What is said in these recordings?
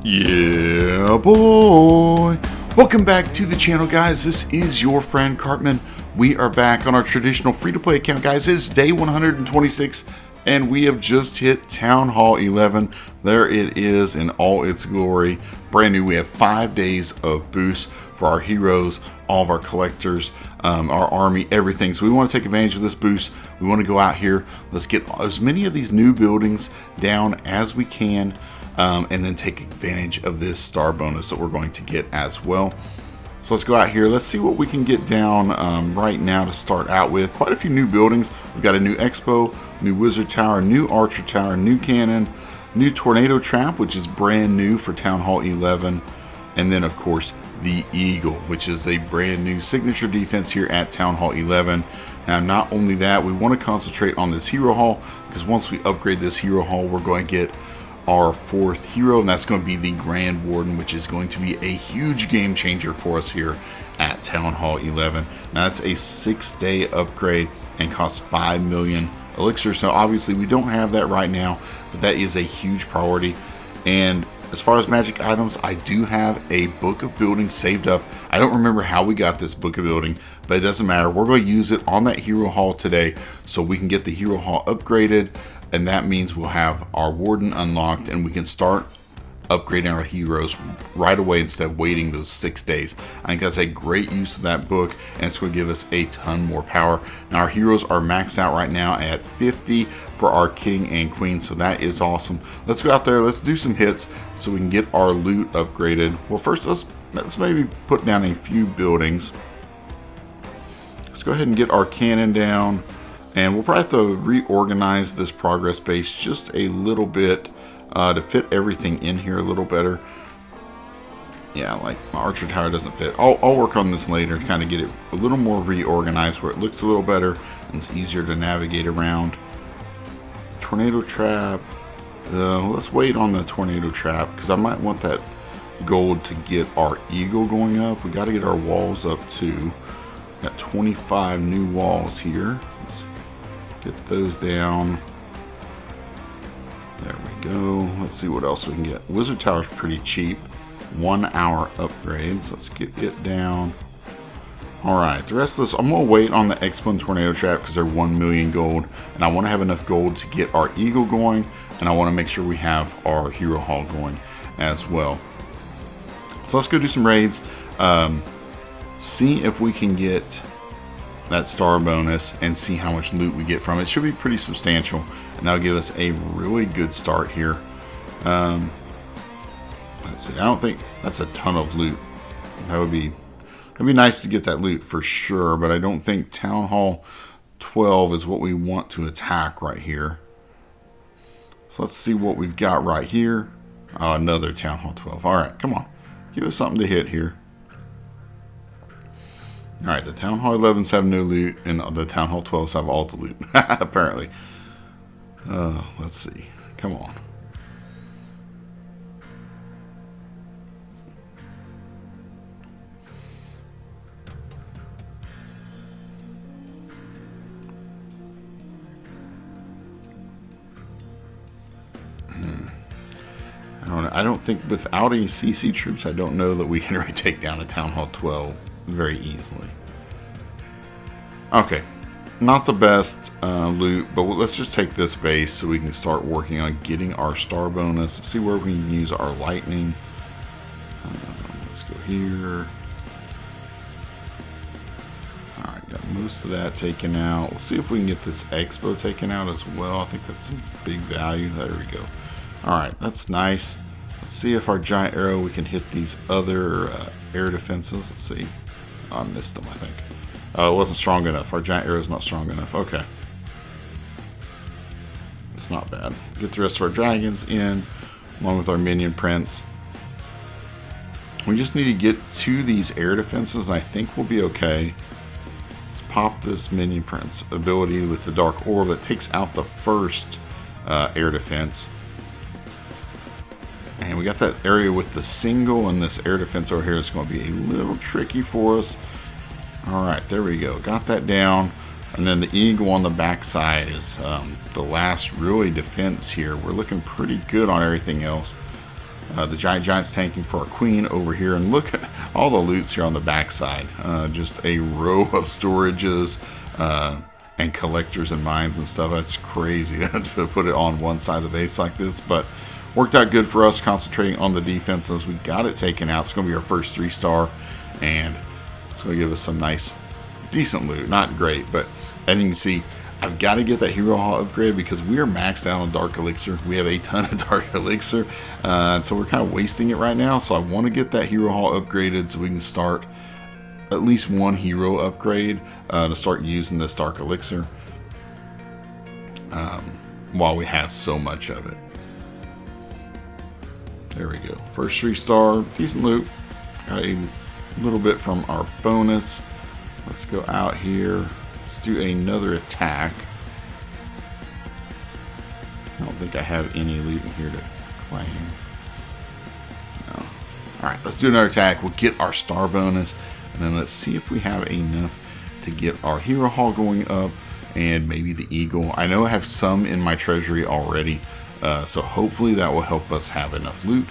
Yeah, boy. Welcome back to the channel, guys. This is your friend Cartman. We are back on our traditional free-to-play account, guys. It's day 126, and we have just hit Town Hall 11. There it is in all its glory. Brand new. We have 5 days of boosts for our heroes, all of our collectors, our army, everything. So we want to take advantage of this boost. We want to go out here. Let's get as many of these new buildings down as we can. And then take advantage of this star bonus that we're going to get as well. So let's go out here. Let's see what we can get down right now to start out with. Quite a few new buildings. We've got a new Expo, new Wizard Tower, new Archer Tower, new Cannon, new Tornado Trap, which is brand new for Town Hall 11. And then, of course, the Eagle, which is a brand new signature defense here at Town Hall 11. Now, not only that, we want to concentrate on this Hero Hall, because once we upgrade this Hero Hall, we're going to get our 4th hero, and that's going to be the Grand Warden, which is going to be a huge game changer for us here at Town Hall 11. Now that's a 6-day upgrade and costs 5 million elixirs. So obviously we don't have that right now, but that is a huge priority. And as far as magic items, I do have a book of building saved up. I don't remember how we got this book of building, but it doesn't matter. We're going to use it on that Hero Hall today so we can get the Hero Hall upgraded. And that means we'll have our Warden unlocked and we can start upgrading our heroes right away instead of waiting those 6 days. I think that's a great use of that book, and it's going to give us a ton more power. Now our heroes are maxed out right now at 50 for our king and queen, so that is awesome. Let's go out there, let's do some hits so we can get our loot upgraded. Well, first let's maybe put down a few buildings. Let's go ahead and get our cannon down. And we'll probably have to reorganize this progress base just a little bit to fit everything in here a little better. Yeah, like my Archer Tower doesn't fit. I'll work on this later to kind of get it a little more reorganized where it looks a little better and it's easier to navigate around. Tornado Trap. Let's wait on the Tornado Trap because I might want that gold to get our Eagle going up. We got to get our walls up too. Got 25 new walls here. Let's get those down. There we go. Let's see what else we can get. Wizard Tower's pretty cheap. 1 hour upgrades. Let's get it down. Alright, the rest of this, I'm going to wait on the Expo and Tornado Trap because they're 1 million gold. And I want to have enough gold to get our Eagle going. And I want to make sure we have our Hero Hall going as well. So let's go do some raids. See if we can get that star bonus and see how much loot we get from it. It should be pretty substantial, and that'll give us a really good start here. Let's see. I don't think that's a ton of loot. It'd be nice to get that loot for sure, but I don't think Town Hall 12 is what we want to attack right here. So let's see what we've got right here. Oh, another Town Hall 12. All right, come on, give us something to hit here. Alright, the Town Hall 11s have no loot, and the Town Hall 12s have all the loot, apparently. Let's see. Come on. I don't think without any CC troops, I don't know that we can really take down a Town Hall 12 very easily. Okay, not the best loot, but let's just take this base so we can start working on getting our star bonus. See where we can use our lightning. Let's go here. Alright, got most of that taken out. We'll see if we can get this Expo taken out as well. I think that's some big value. There we go. Alright, that's nice. Let's see if our giant arrow, we can hit these other air defenses. Let's see. Oh, I missed them, I think. It wasn't strong enough. Our giant arrow is not strong enough. Okay. It's not bad. Get the rest of our dragons in, along with our minion prince. We just need to get to these air defenses, and I think we'll be okay. Let's pop this minion prince ability with the dark orb that takes out the first air defense. And we got that area with the single, and this air defense over here is going to be a little tricky for us. Alright, there we go. Got that down. And then the eagle on the backside is the last really defense here. We're looking pretty good on everything else. The Giant's tanking for our queen over here. And look at all the loots here on the backside. Just a row of storages and collectors and mines and stuff. That's crazy to put it on one side of the base like this. But worked out good for us, concentrating on the defenses. We got it taken out. It's going to be our first 3-star. And it's going to give us some nice, decent loot. Not great, but as you can see, I've got to get that hero hall upgrade because we are maxed out on dark elixir. We have a ton of dark elixir, so we're kind of wasting it right now. So I want to get that hero hall upgraded so we can start at least one hero upgrade to start using this dark elixir while we have so much of it. There we go. First 3-star, decent loot. Got a little bit from our bonus. Let's go out here. Let's do another attack. I don't think I have any loot in here to claim. No. Alright, let's do another attack. We'll get our star bonus. And then let's see if we have enough to get our hero hall going up. And maybe the eagle. I know I have some in my treasury already. So hopefully that will help us have enough loot.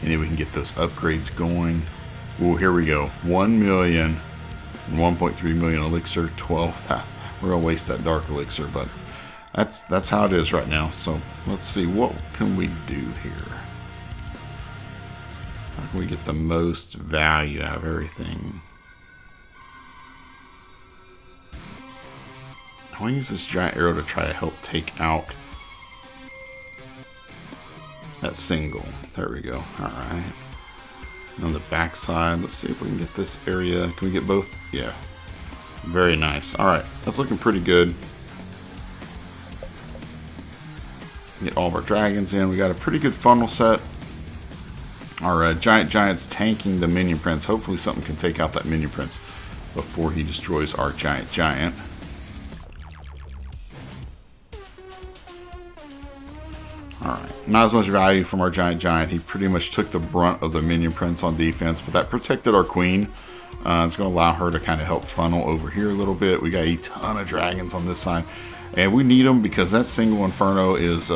And then we can get those upgrades going. Oh, here we go. 1 million. 1.3 million elixir, 12. We're gonna waste that dark elixir, but that's how it is right now. So let's see, what can we do here? How can we get the most value out of everything? I want to use this giant arrow to try to help take out that single. There we go. All right. On the back side, let's see if we can get this area. Can we get both? Yeah. Very nice. All right, that's looking pretty good. Get all of our dragons in. We got a pretty good funnel set. Our giant's tanking the minion prince. Hopefully something can take out that minion prince before he destroys our giant. Alright, not as much value from our giant. He pretty much took the brunt of the minion prince on defense, but that protected our queen. It's going to allow her to kind of help funnel over here a little bit. We got a ton of dragons on this side, and we need them because that single inferno is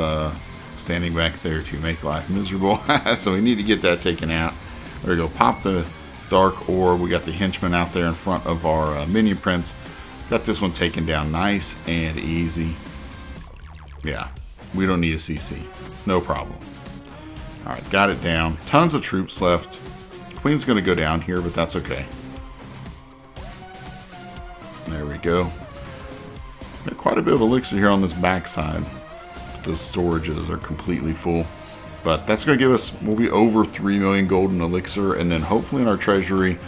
standing back there to make life miserable. So we need to get that taken out. There we go. Pop the dark orb. We got the henchman out there in front of our minion prince. Got this one taken down nice and easy. Yeah. We don't need a CC. It's no problem. Alright, got it down. Tons of troops left. Queen's going to go down here, but that's okay. There we go. Got quite a bit of elixir here on this backside. The storages are completely full. But that's going to give us, we'll be over 3 million golden elixir. And then hopefully in our treasury,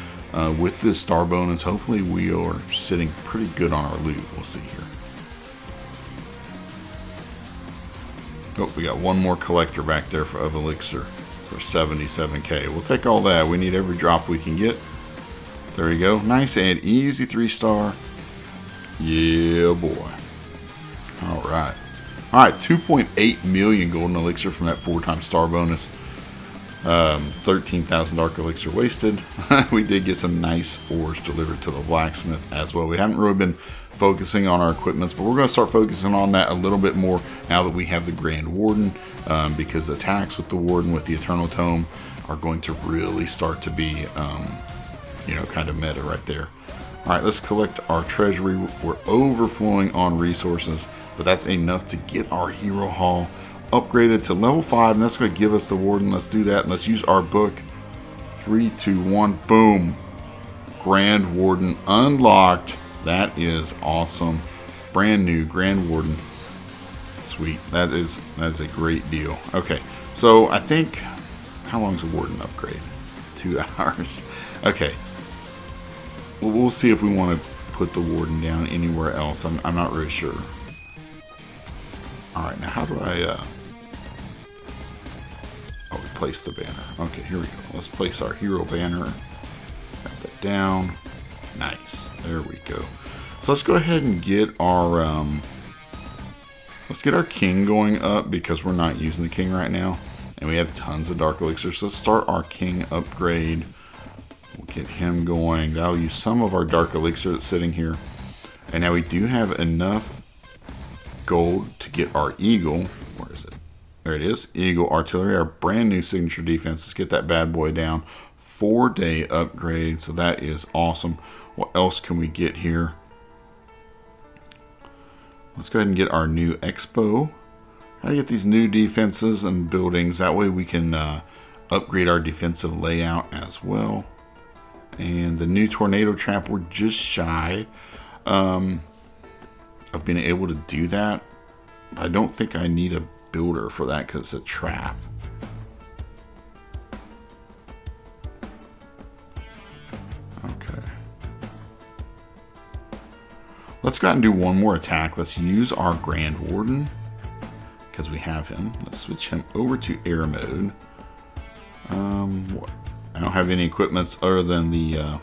with this star bonus, hopefully we are sitting pretty good on our loot. We'll see here. Oh, we got one more collector back there of elixir for 77k. We'll take all that. We need every drop we can get. There we go. Nice and easy 3-star. Yeah, boy. All right. All right, 2.8 million golden elixir from that 4-time star bonus. 13,000 dark elixir wasted. We did get some nice ores delivered to the blacksmith as well. We haven't really been focusing on our equipments, but we're going to start focusing on that a little bit more now that we have the Grand Warden, because attacks with the Warden with the Eternal Tome are going to really start to be, you know, kind of meta right there. All right, let's collect our treasury. We're overflowing on resources, but that's enough to get our hero hall upgraded to level 5, and that's going to give us the Warden. Let's do that, and let's use our book. 3, 2, 1, boom. Grand Warden unlocked. That is awesome. Brand new Grand Warden. Sweet. That is a great deal. Okay, so I think, how long is a Warden upgrade? 2 hours. Okay. We'll see if we want to put the Warden down anywhere else. I'm not really sure. All right, now how do I? Oh, we place the banner. Okay, here we go. Let's place our hero banner. Got that down. Nice. There we go. So let's go ahead and get our let's get our king going up, because we're not using the king right now, and we have tons of dark elixir. So let's start our king upgrade. We'll get him going. That'll use some of our dark elixir that's sitting here. And now we do have enough gold to get our eagle. Where is it? There it is. Eagle Artillery, our brand new signature defense. Let's get that bad boy down. 4-day upgrade. So that is awesome. What else can we get here? Let's go ahead and get our new Expo. How to get these new defenses and buildings. That way we can upgrade our defensive layout as well. And the new tornado trap, we're just shy of being able to do that. I don't think I need a builder for that because it's a trap. Okay. Let's go out and do one more attack. Let's use our Grand Warden because we have him. Let's switch him over to air mode. I don't have any equipments other than the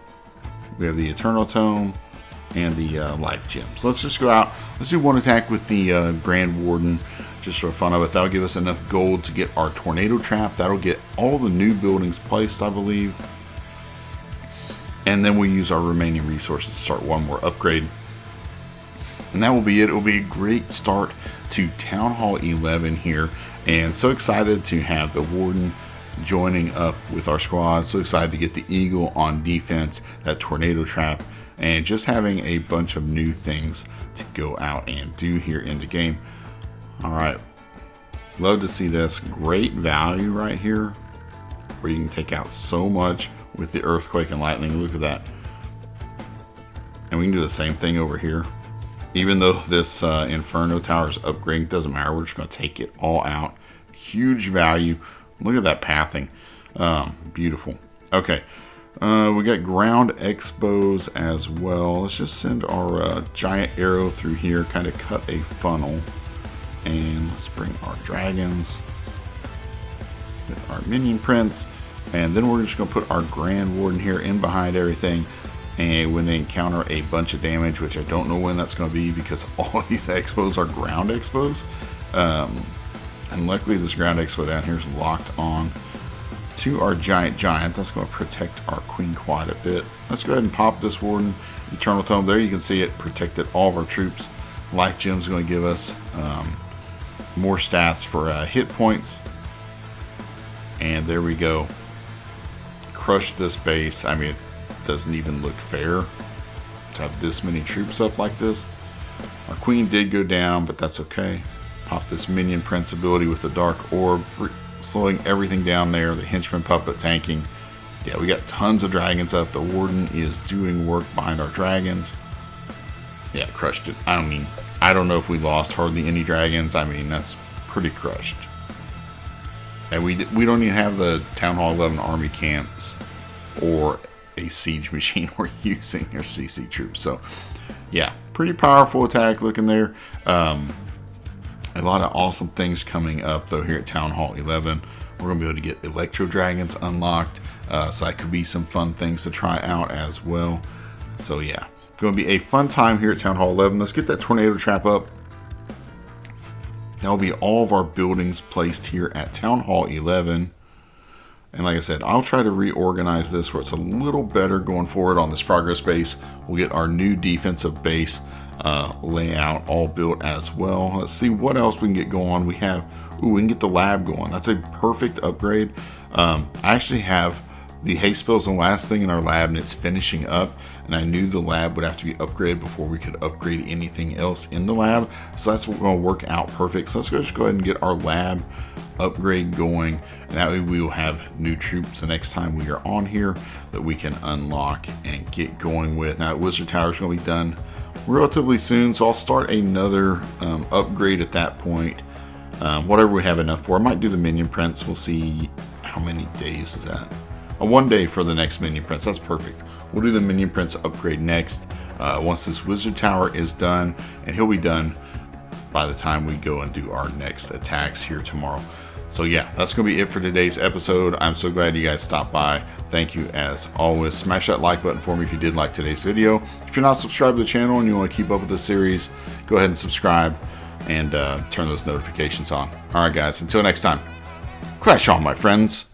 we have the Eternal Tome and the life gem. So let's just go out. Let's do one attack with the Grand Warden just for fun of it. That'll give us enough gold to get our tornado trap. That'll get all the new buildings placed, I believe. And then we'll use our remaining resources to start one more upgrade. And that will be it. It will be a great start to Town Hall 11 here. And so excited to have the Warden joining up with our squad. So excited to get the Eagle on defense, that tornado trap, and just having a bunch of new things to go out and do here in the game. All right, love to see this. Great value right here where you can take out so much with the earthquake and lightning. Look at that. And we can do the same thing over here. Even though this Inferno Tower is upgrading, doesn't matter. We're just going to take it all out. Huge value. Look at that pathing. Beautiful. Okay. We got ground expos as well. Let's just send our giant arrow through here. Kind of cut a funnel. And let's bring our dragons with our minion prints. And then we're just going to put our Grand Warden here in behind everything. And when they encounter a bunch of damage, which I don't know when that's going to be because all these expos are ground expos. And luckily this ground expo down here is locked on to our giant. That's going to protect our queen quad a bit. Let's go ahead and pop this Warden. Eternal Tome, there you can see it protected all of our troops. Life Gem is going to give us more stats for hit points. And there we go. Crush this base. I mean, it doesn't even look fair to have this many troops up like this. Our queen did go down, but that's okay. Pop this minion prince ability with the dark orb, slowing everything down there. The henchman puppet tanking. Yeah, we got tons of dragons up. The Warden is doing work behind our dragons. Yeah, crushed it. I mean, I don't know if we lost hardly any dragons. I mean, that's pretty crushed. And we don't even have the Town Hall 11 army camps or a siege machine we're using our CC troops. So, yeah, pretty powerful attack looking there. A lot of awesome things coming up though here at Town Hall 11. We're going to be able to get Electro Dragons unlocked. So that could be some fun things to try out as well. So yeah, going to be a fun time here at Town Hall 11. Let's get that tornado trap up. That will be all of our buildings placed here at Town Hall 11. And like I said, I'll try to reorganize this where it's a little better going forward on this progress base. We'll get our new defensive base layout all built as well. Let's see what else we can get going. We can get the lab going. That's a perfect upgrade. I actually have the haste spells the last thing in our lab and it's finishing up, and I knew the lab would have to be upgraded before we could upgrade anything else in the lab, so that's going to work out perfect. So let's just go ahead and get our lab upgrade going, and that way we will have new troops the next time we are on here that we can unlock and get going with. Now Wizard Tower is going to be done relatively soon, so I'll start another upgrade at that point. Whatever we have enough for. I might do the minion prints. We'll see how many days is that. 1 day for the next minion prints. That's perfect. We'll do the minion prints upgrade next once this Wizard Tower is done, and he'll be done by the time we go and do our next attacks here tomorrow. So yeah, that's going to be it for today's episode. I'm so glad you guys stopped by. Thank you as always. Smash that like button for me if you did like today's video. If you're not subscribed to the channel and you want to keep up with the series, go ahead and subscribe and turn those notifications on. All right, guys, until next time, clash on, my friends.